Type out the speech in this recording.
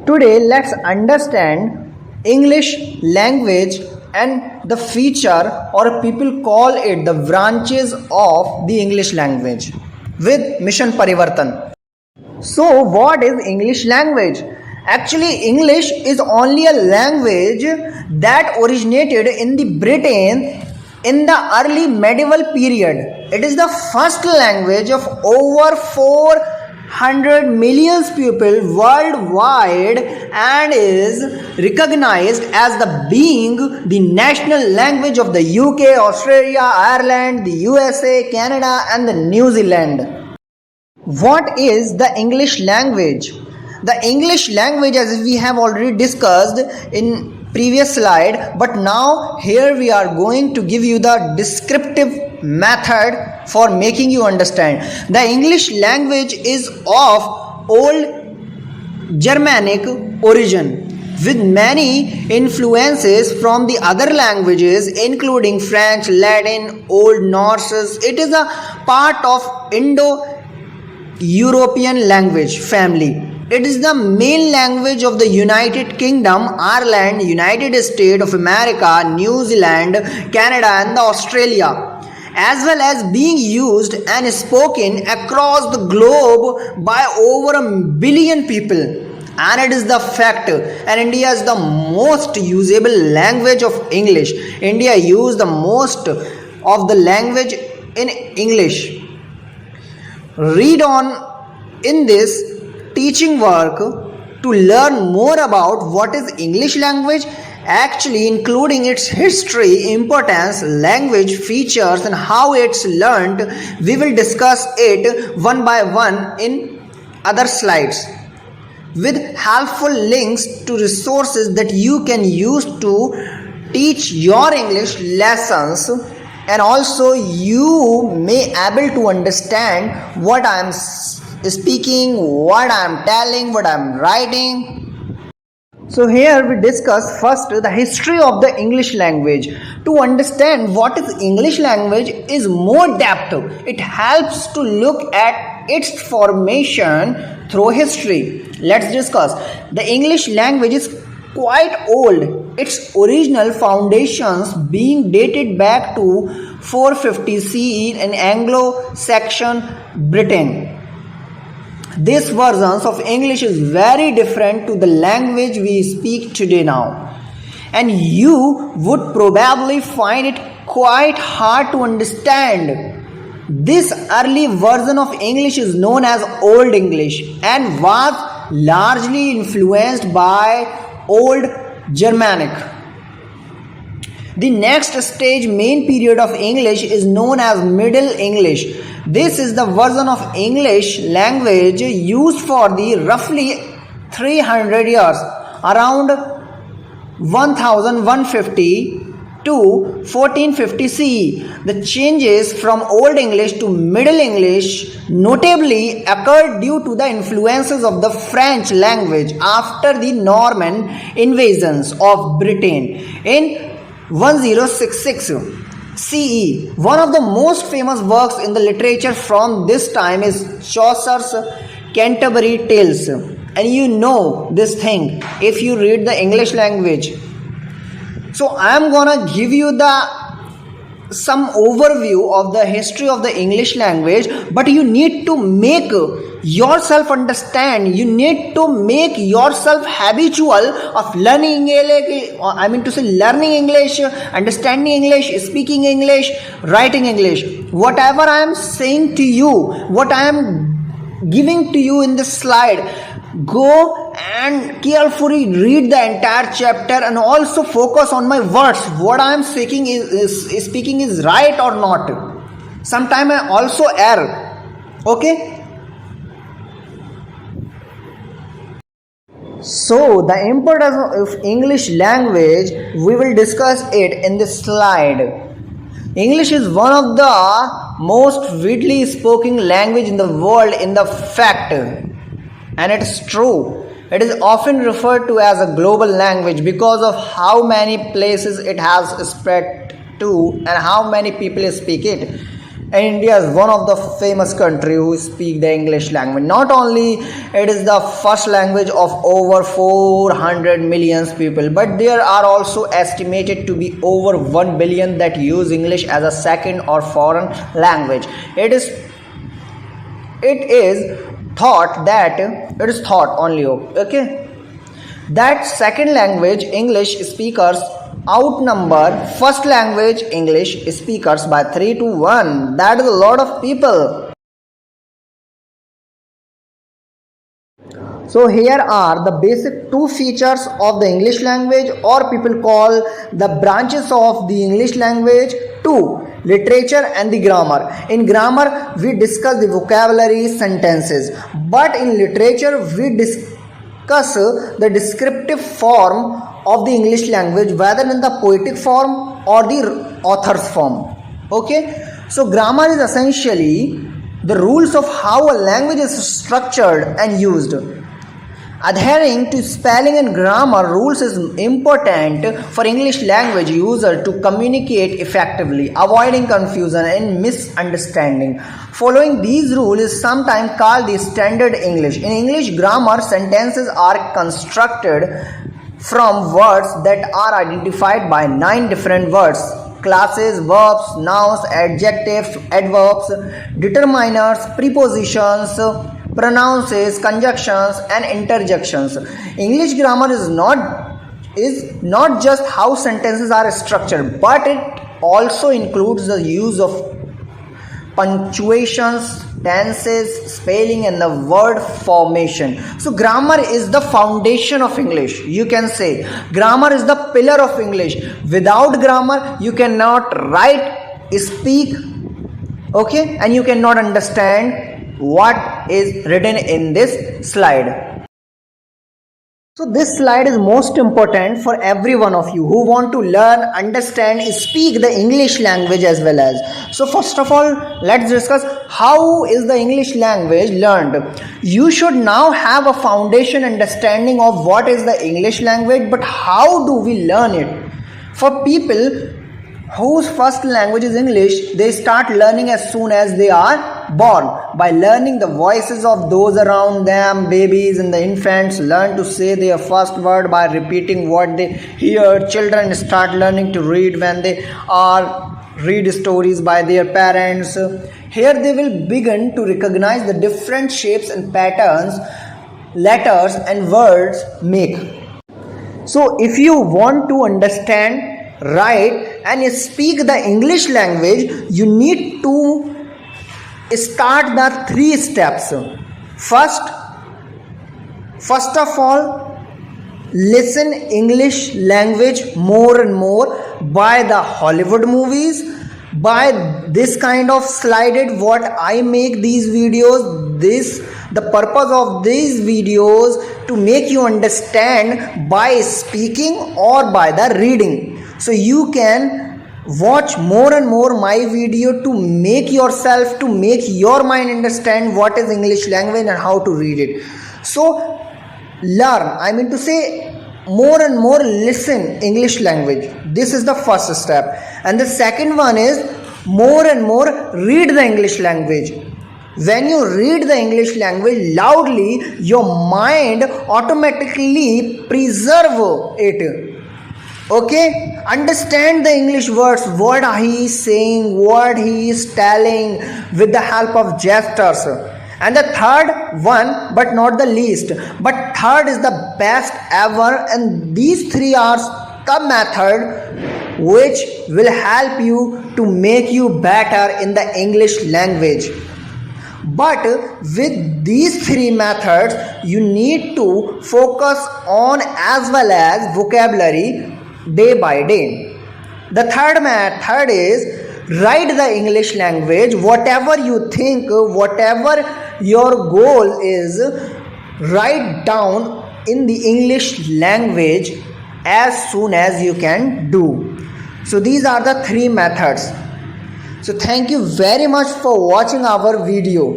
Today, let's understand English language and the feature, or people call it the branches of the English language with Mission Parivartan. So, what is English language? Actually, English is only a language that originated in the Britain in the early medieval period. It is the first language of over 400 million people worldwide and is recognized as the being the national language of the UK, Australia, Ireland, the USA, Canada and the New Zealand. What is the English language? The English language, as we have already discussed in previous slide, but now here we are going to give you the descriptive method for making you understand. The English language is of Old Germanic origin with many influences from the other languages including French, Latin, Old Norse. It is a part of Indo-European language family. It is the main language of the United Kingdom, Ireland, United States of America, New Zealand, Canada and Australia, as well as being used and spoken across the globe by over 1 billion people. And it is the fact, and India is the most usable language of English. India uses the most of the language in English. Read on in this teaching work to learn more about what is English language, actually including its history, importance, language features and how it's learned. We will discuss it one by one in other slides with helpful links to resources that you can use to teach your English lessons, and also you may able to understand what I am speaking, what I am telling, what I am writing. So here we discuss first the history of the English language. To understand what is English language is more depth. It helps to look at its formation through history. Let's discuss. The English language is quite old. Its original foundations being dated back to 450 CE in Anglo-Saxon Britain. This version of English is very different to the language we speak today now, and you would probably find it quite hard to understand. This early version of English is known as Old English and was largely influenced by Old Germanic. The next stage main period of English is known as Middle English. This is the version of English language used for the roughly 300 years, around 1150 to 1450 CE. The changes from Old English to Middle English notably occurred due to the influences of the French language after the Norman invasions of Britain in 1066 CE. One of the most famous works in the literature from this time is Chaucer's Canterbury Tales, and you know this thing if you read the English language. So I am gonna give you some overview of the history of the English language, but you need to make yourself understand. You need to make yourself habitual of learning learning English, understanding English, speaking English, writing English. Whatever I am saying to you, what I am giving to you in this slide, go and carefully read the entire chapter and also focus on my words. What I am speaking is right or not. Sometimes I also err. Okay. So the importance of English language, we will discuss it in this slide. English is one of the most widely spoken language in the world in the fact, and it's true. It is often referred to as a global language because of how many places it has spread to and how many people speak it. And India is one of the famous country who speak the English language. Not only it is the first language of over 400 million people, but there are also estimated to be over 1 billion that use English as a second or foreign language. It is thought only, okay, that second language English speakers outnumber first language English speakers by 3 to 1. That is a lot of people. So here are the basic two features of the English language, or people call the branches of the English language. Two: literature and the grammar. In grammar we discuss the vocabulary, sentences, but in literature we discuss the descriptive form of the English language, whether in the poetic form or the author's form. Okay, so grammar is essentially the rules of how a language is structured and used. Adhering to spelling and grammar rules is important for English language user to communicate effectively, avoiding confusion and misunderstanding. Following these rules is sometimes called the standard English. In English grammar, sentences are constructed from words that are identified by 9 different words: classes, verbs, nouns, adjectives, adverbs, determiners, prepositions, pronouns, conjunctions, and interjections. English grammar is not just how sentences are structured, but it also includes the use of punctuations, tenses, spelling, and the word formation. So grammar is the foundation of English. You can say grammar is the pillar of English. Without grammar you cannot write, speak, okay, and you cannot understand what is written in this slide. So this slide is most important for every one of you who want to learn, understand, speak the English language as well as. So first of all, let's discuss how is the English language learned. You should now have a foundation understanding of what is the English language, but how do we learn it? For people whose first language is English, they start learning as soon as they are born by learning the voices of those around them. Babies and the infants learn to say their first word by repeating what they hear. Children start learning to read when they are read stories by their parents. Here they will begin to recognize the different shapes and patterns letters and words make. So if you want to understand, write and speak the English language, you need to start the 3 steps. First of all, listen English language more and more by the Hollywood movies, by this kind of slided what I make these videos. The purpose of these videos to make you understand by speaking or by the reading. So you can watch more and more my video to make your mind understand what is English language and how to read it. So learn, I mean to say, more and more listen English language. This is the first step. And the second one is more and more read the English language. When you read the English language loudly, your mind automatically preserve it. Okay, understand the English words, what he is saying, what he is telling with the help of gestures. And the third one, but not the least, but third is the best ever, and these 3 are the method which will help you to make you better in the English language. But with these 3 methods, you need to focus on as well as vocabulary day by day. The third method is write the English language. Whatever you think, whatever your goal is, write down in the English language as soon as you can do. So these are the 3 methods. So thank you very much for watching our video.